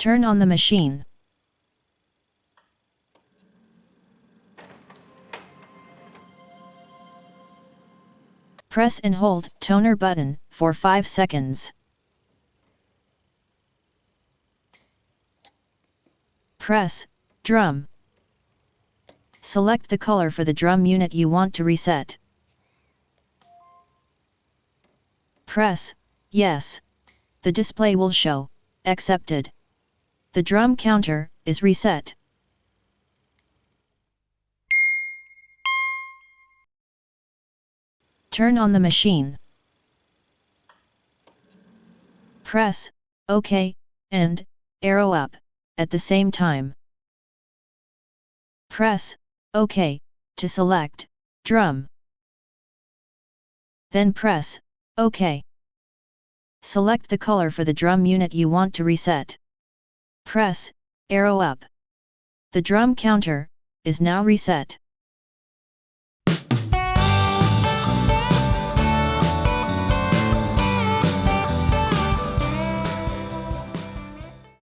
Turn on the machine. Press and hold toner button for 5 seconds. Press drum. Select the color for the drum unit you want to reset. Press yes. The display will show accepted. The drum counter is reset. Turn on the machine. Press OK and arrow up at the same time. Press OK to select drum. Then press OK. Select the color for the drum unit you want to reset. Press arrow up. The drum counter is now reset.